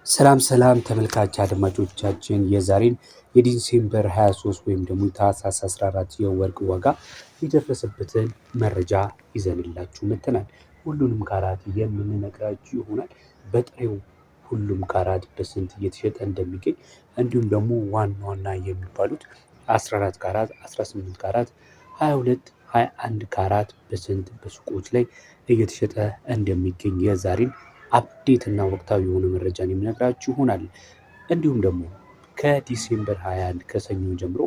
ሰላም ተመልካች አድማጮቻችን የዛሬን የዲሴምበር 23 ወይም ደግሞ ታህሳስ 14 የወርቅ ዋጋ የደረሰበትን መረጃ ይዘንላችሁ መጥተናል። ሁሉንም ካራት የምንነግራችሁ ይሆናል። በጥሬው ሁሉም ካራት በስንት እየተሸጠ እንደሚገኝ እንዲሁም ደግሞ ዋና የሚባሉት 14 ካራት፣ 18 ካራት፣ 22፣ 21 ካራት በስንት በሱቆች ላይ እየተሸጠ እንደሚገኝ የዛሬን አፕዴት እና ወቅታዊ የሆነ መረጃን የምነግራችሁ ይሆናል። እንዲሁም ደግሞ ከዲሴምበር 21 ከሰኞ ጀምሮ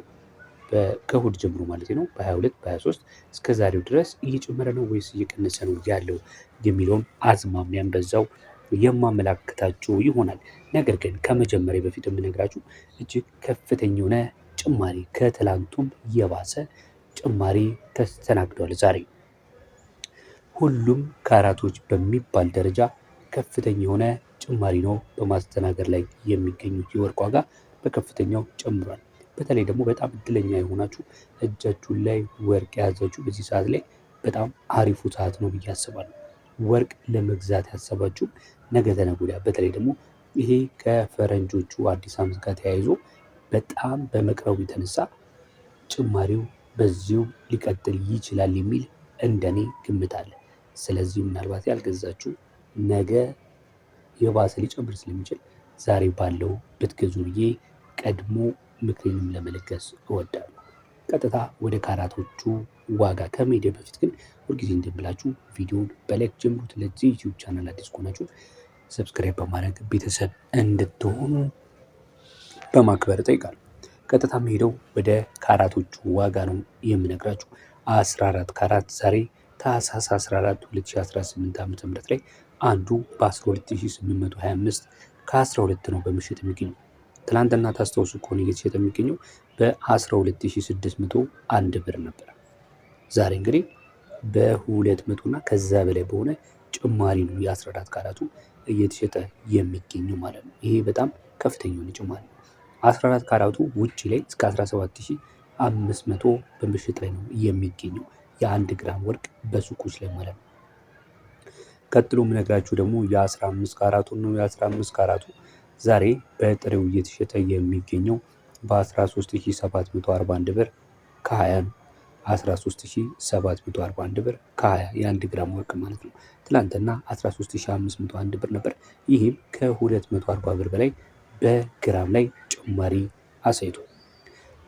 ከእሁድ ጀምሮ ማለት ነው በ22 በ23 እስከ ዛሬው ድረስ እየጨመረ ነው ወይስ እየቀነሰ ነው ያለው የሚለውን አዝማሚያን በዛው የማመላክታችሁ ይሆናል። ነገር ግን ከመጀመሪያ በፊት የምነግራችሁ እጅግ ከፍተኛ የሆነ ጭማሪ ከትላንቱም የባሰ ጭማሪ ተስተናግዷል። ዛሬ ሁሉም ካራቶች በሚባል ደረጃ ከፍተኛ የሆነ ጭማሪ ነው በማስተናገድ ላይ የሚገኙት። የወርቅ ዋጋ በከፍተኛው ጨምሯል። በተለይ ደግሞ በጣም እድለኛ የሆናችሁ እጃችሁ ላይ ወርቅ የያዛችሁ በዚህ ሰዓት ላይ በጣም አሪፉ ሰዓት ነው ብዬ አስባለሁ። ወርቅ ለመግዛት ያሰባችሁ ነገ ተነገ ወዲያ፣ በተለይ ደግሞ ይሄ ከፈረንጆቹ አዲስ ዓመት ጋር ተያይዞ በጣም በመቅረቡ የተነሳ ጭማሪው በዚሁ ሊቀጥል ይችላል የሚል እንደኔ ግምት አለ። ስለዚህ ምናልባት ያልገዛችሁ ነገ የባሰ ሊጨምር ስለሚችል ዛሬ ባለው ብትገዙ ብዬ ቀድሞ ምክሬንም ለመለገስ እወዳለሁ። ቀጥታ ወደ ካራቶቹ ዋጋ ከመሄድ በፊት ግን ሁልጊዜ እንደምላችሁ ቪዲዮን በላይክ ጀምሩት። ለዚህ ዩቲዩብ ቻናል አዲስ ከሆናችሁ ሰብስክራይብ በማድረግ ቤተሰብ እንድትሆኑ በማክበር እጠይቃለሁ። ቀጥታ መሄደው ወደ ካራቶቹ ዋጋ ነው የምነግራችሁ። 14 ካራት ዛሬ ታህሳስ 14 2018 ዓ.ም ላይ አንዱ በ12825 ከ12 ነው በምሽት የሚገኘው። ትላንትና ታስታውሱ ከሆነ እየተሸጠ የሚገኘው በ12601 ብር ነበር። ዛሬ እንግዲህ በ200 እና ከዛ በላይ በሆነ ጭማሪ ነው የ14 ካራቱ እየተሸጠ የሚገኘው ማለት ነው። ይሄ በጣም ከፍተኛ የሆነ ጭማሪ ነው። 14 ካራቱ ውጭ ላይ እስከ 17500 በምሽት ላይ ነው የሚገኘው የ1 ግራም ወርቅ በሱቆች ላይ ማለት ነው። ቀጥሎ የምነግራችሁ ደግሞ የ15 ካራቱ ነው። የ15 ካራቱ ዛሬ በጥሬው እየተሸጠ የሚገኘው በ13741 ብር ከ20 ነው። 13741 ብር ከ20 የ1 ግራም ወርቅ ማለት ነው። ትላንትና 13501 ብር ነበር። ይህም ከ240 ብር በላይ በግራም ላይ ጭማሪ አሳይቷል።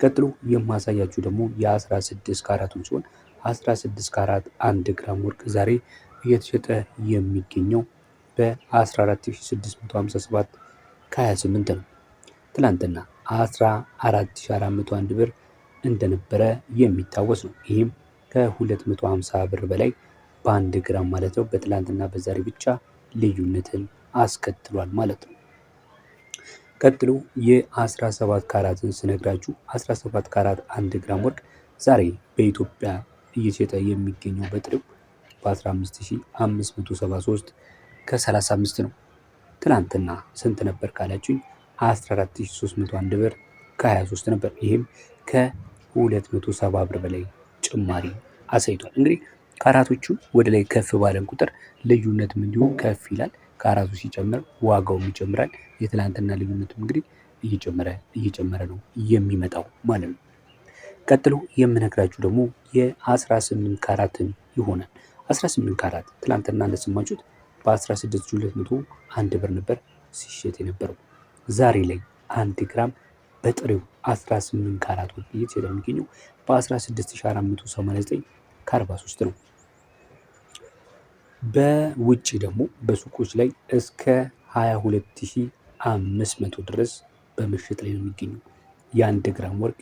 ቀጥሎ የማሳያችሁ ደግሞ የ16 ካራቱን ሲሆን 16 ካራት 1 ግራም ወርቅ ዛሬ እየተሸጠ የሚገኘው በ14657 ከ28 ነው። ትላንትና 14401 ብር እንደነበረ የሚታወስ ነው። ይህም ከ250 ብር በላይ በ1 ግራም ማለት ነው በትላንትና በዛሬ ብቻ ልዩነትን አስከትሏል ማለት ነው። ቀጥሎ የ17 ካራትን ስነግራችሁ 17 ካራት 1 ግራም ወርቅ ዛሬ በኢትዮጵያ እየተሸጠ የሚገኘው በጥሬው በ15573 ከ35 ነው። ትናንትና ስንት ነበር ካላችሁኝ 14301 ብር ከ23 ነበር። ይህም ከ270 ብር በላይ ጭማሪ አሳይቷል። እንግዲህ ካራቶቹ ወደ ላይ ከፍ ባለን ቁጥር ልዩነትም እንዲሁ ከፍ ይላል። ካራቱ ሲጨምር ዋጋውም ይጨምራል። የትላንትና ልዩነትም እንግዲህ እየጨመረ ነው የሚመጣው ማለት ነው። ቀጥሎ የምነግራችሁ ደግሞ የ18 ካራትን ይሆናል። 18 ካራት ትላንትና እንደሰማችሁት በ16201 ብር ነበር ሲሸጥ የነበረው። ዛሬ ላይ 1 ግራም በጥሬው 18 ካራት ወርቅ እየተሸጠ የሚገኘው በ16489 ከ43 ነው። በውጭ ደግሞ በሱቆች ላይ እስከ 22500 ድረስ በምሽት ላይ ነው የሚገኘው የ1 ግራም ወርቅ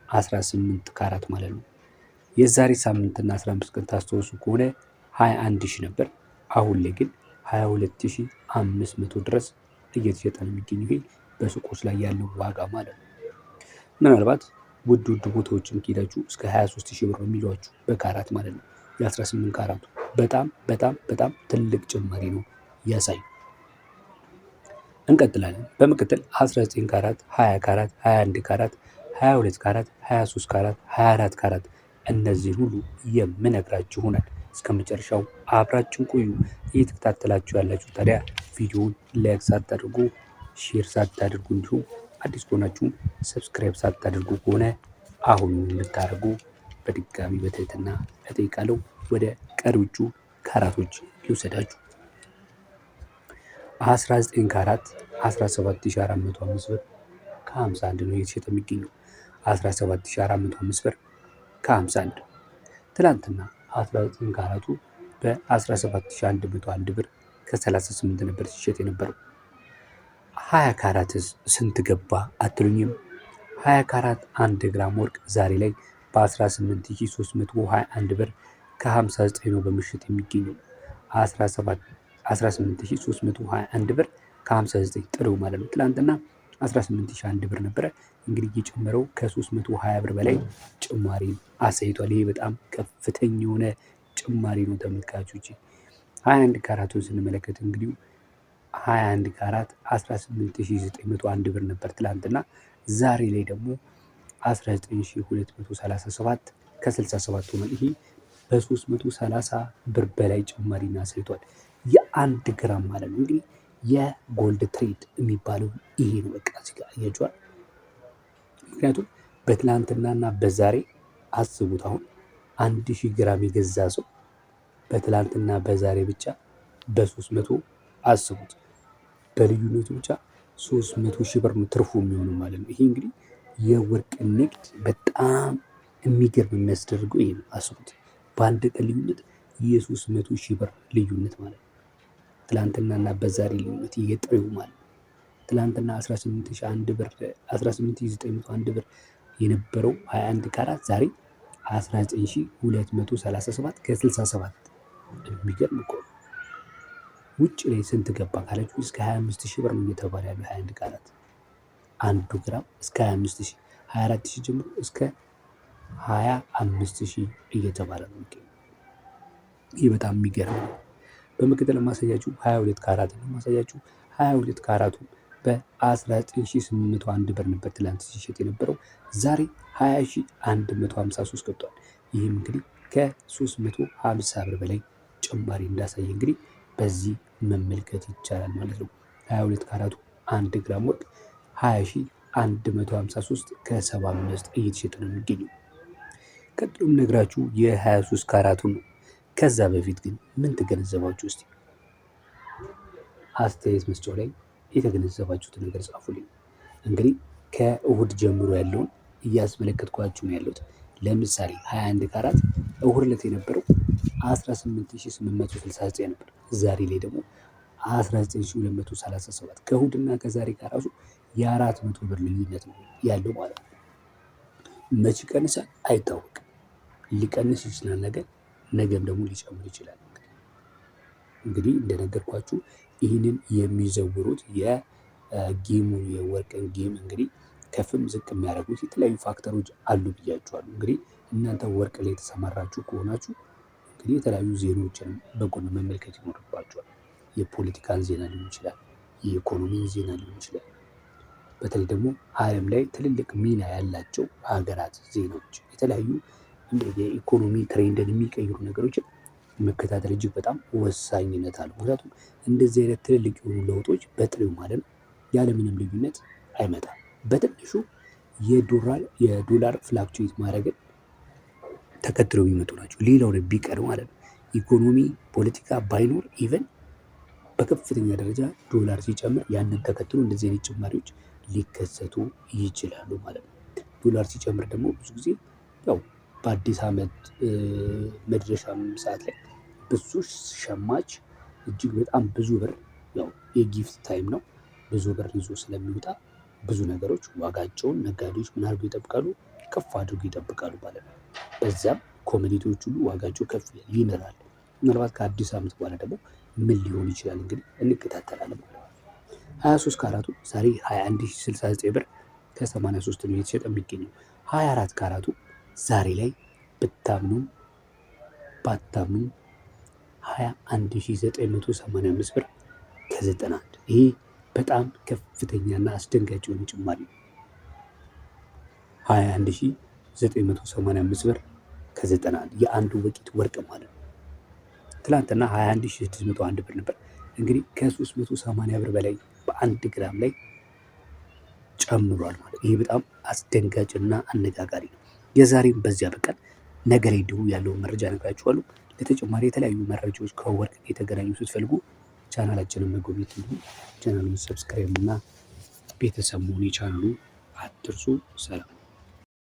18 ካራት ማለት ነው። የዛሬ ሳምንትና 15 ቀን ታስተውሱ ከሆነ 21000 ነበር። አሁን ላይ ግን 22500 ድረስ እየተሸጠ ነው የሚገኘው። ይሄ በሱቆች ላይ ያለው ዋጋ ማለት ነው። ምናልባት ውድ ቦታዎችን ከሄዳችሁ እስከ 23000 ብር የሚሏችሁ በካራት ማለት ነው። የ18 ካራቱ በጣም ትልቅ ጭማሪ ነው ያሳዩ። እንቀጥላለን። በመቀጠል 19 ካራት፣ 20 ካራት፣ 21 ካራት፣ 22 ካራት፣ 23 ካራት፣ 24 ካራት እነዚህን ሁሉ የምነግራችሁ ይሆናል። እስከ መጨረሻው አብራችን ቆዩ። እየተከታተላችሁ ያላችሁ ታዲያ ቪዲዮውን ላይክ ሳታደርጉ ሼር ሳታደርጉ እንዲሁም አዲስ ከሆናችሁ ሰብስክራይብ ሳታደርጉ ከሆነ አሁን እንድታደርጉ በድጋሚ በትህትና እጠይቃለሁ። ወደ ቀሪዎቹ ካራቶች ልውሰዳችሁ። 19 ካራት 17405 ብር ከ51 ነው እየተሸጠ የሚገኘው። 17405 ብር ከ51። ትላንትና 19 ካራቱ በ17101 ብር ከ38 ነበር ሲሸጥ የነበረው። 20 ካራትስ ስንት ገባ አትሉኝም? 20 ካራት 1 ግራም ወርቅ ዛሬ ላይ በ18321 ብር ከ59 ነው በምሽት የሚገኘው። 18321 ብር ከ59 ጥሩ ማለት ነው። ትላንትና 18001 ብር ነበረ። እንግዲህ የጨመረው ከ320 ብር በላይ ጭማሪ አሳይቷል። ይሄ በጣም ከፍተኛ የሆነ ጭማሪ ነው ተመልካቾች። 21 ካራቱን ስንመለከት እንግዲህ 21 ካራት 18901 ብር ነበር ትላንትና። ዛሬ ላይ ደግሞ 19237 ከ67 ሆኗል። ይሄ በ330 ብር በላይ ጭማሪ አሳይቷል። የ1 ግራም ማለት ነው። እንግዲህ የጎልድ ትሬድ የሚባለው ይሄ ነው። በቃ እዚህ ጋር አያችኋል። ምክንያቱም በትላንትናና በዛሬ አስቡት። አሁን 1000 ግራም የገዛ ሰው በትላንትና በዛሬ ብቻ በ300 አስቡት። በልዩነቱ ብቻ 300 ሺህ ብር ነው ትርፉ የሚሆነው ማለት ነው። ይሄ እንግዲህ የወርቅ ንግድ በጣም የሚገርም የሚያስደርገው ይሄ ነው። አስቡት በአንድ ቀን ልዩነት የ300 ሺህ ብር ልዩነት ማለት ነው። ትላንትናና በዛሬ ልዩነት የጥሬው ማለት ነው። ትላንትና 18001 ብር 18901 ብር የነበረው 21 ካራት ዛሬ 19237 ከ67 የሚገርም እኮ ነው። ውጭ ላይ ስንት ገባ ካላችሁ እስከ 25000 ብር ነው እየተባለ ያለው 21 ካራት 1 ግራም እስከ 25000 24000 ጀምሮ እስከ 25000 እየተባለ ነው የሚገኘው። ይህ በጣም የሚገርም ነው። በመቀጠል ማሳያችሁ 22 ካራት ነው ማሳያችሁ። 22 ካራቱ በ19801 ብር ነበር ትላንት ሲሸጥ የነበረው። ዛሬ 20153 ገብቷል። ይህም እንግዲህ ከ350 ብር በላይ ጭማሪ እንዳሳየ እንግዲህ በዚህ መመልከት ይቻላል ማለት ነው። 22 ካራቱ 1 ግራም ወርቅ 20153 ከ75 እየተሸጠ ነው የሚገኘው። ቀጥሎም ነግራችሁ የ23 ካራቱን ነው። ከዛ በፊት ግን ምን ተገነዘባችሁ? እስቲ አስተያየት መስጫው ላይ የተገነዘባችሁትን ነገር ጻፉልኝ። እንግዲህ ከእሁድ ጀምሮ ያለውን እያስመለከትኳችሁ ነው ያለሁት። ለምሳሌ 21 ካራት እሁድ ዕለት የነበረው 18869 ነበር። ዛሬ ላይ ደግሞ 19237 ከእሁድና ከዛሬ ጋር ራሱ የ400 ብር ልዩነት ነው ያለው ማለት ነው። መቼ ይቀንሳል አይታወቅም። ሊቀንስ ይችላል ነገም ደግሞ ሊጨምር ይችላል። እንግዲህ እንደነገርኳችሁ ይህንን የሚዘውሩት የጌሙን የወርቅን ጌም እንግዲህ ከፍም ዝቅ የሚያደርጉት የተለያዩ ፋክተሮች አሉ ብያችኋለሁ። እንግዲህ እናንተ ወርቅ ላይ የተሰማራችሁ ከሆናችሁ እንግዲህ የተለያዩ ዜናዎችን በጎን መመልከት ይኖርባችኋል። የፖለቲካን ዜና ሊሆን ይችላል፣ የኢኮኖሚን ዜና ሊሆን ይችላል። በተለይ ደግሞ ዓለም ላይ ትልልቅ ሚና ያላቸው ሀገራት ዜናዎች፣ የተለያዩ የኢኮኖሚ ትሬንድን የሚቀይሩ ነገሮችን መከታተል እጅግ በጣም ወሳኝነት አለው። ምክንያቱም እንደዚህ አይነት ትልልቅ የሆኑ ለውጦች በጥሬው ማለት ነው ያለምንም ልዩነት አይመጣም። በትንሹ የዶላር ፍላክቹዌት ማድረግን ተከትለው የሚመጡ ናቸው። ሌላውን ቢቀር ማለት ነው ኢኮኖሚ ፖለቲካ ባይኖር ኢቨን በከፍተኛ ደረጃ ዶላር ሲጨምር ያንን ተከትሎ እንደዚህ አይነት ጭማሪዎች ሊከሰቱ ይችላሉ ማለት ነው። ዶላር ሲጨምር ደግሞ ብዙ ጊዜ ያው በአዲስ ዓመት መድረሻም ሰዓት ላይ ብዙ ሸማች እጅግ በጣም ብዙ ብር ያው የጊፍት ታይም ነው ብዙ ብር ይዞ ስለሚወጣ ብዙ ነገሮች ዋጋቸውን ነጋዴዎች ምን አድርገው ይጠብቃሉ? ከፍ አድርገው ይጠብቃሉ ማለት ነው። በዚያም ኮሚኒቲዎች ሁሉ ዋጋቸው ከፍ ይነራል። ምናልባት ከአዲስ ዓመት በኋላ ደግሞ ምን ሊሆን ይችላል እንግዲህ እንከታተላለን ማለት ነው። 23 ካራቱ ዛሬ 21069 ብር ከ83 ነው የተሸጠ የሚገኘው። 24 ካራቱ ዛሬ ላይ ብታምኑም ባታምኑም 21985 ብር ከ91 ይሄ በጣም ከፍተኛና አስደንጋጭ የሆነ ጭማሪ ነው። 21985 ብር ከ91 የአንዱ ወቂት ወርቅ ማለት ነው። ትላንትና 21601 ብር ነበር። እንግዲህ ከ380 ብር በላይ በ1 ግራም ላይ ጨምሯል ማለት ይህ በጣም አስደንጋጭና አነጋጋሪ ነው። የዛሬም በዚያ በቀን ነገ ላይ እንዲሁ ያለውን መረጃ ነግራችኋለሁ። ለተጨማሪ የተለያዩ መረጃዎች ከወርቅ የተገናኙ ስትፈልጉ ቻናላችንን መጎብኘት እንዲሁም ቻናሉን ሰብስክራይብ እና ቤተሰብ መሆን የቻናሉ አትርሱ። ሰላም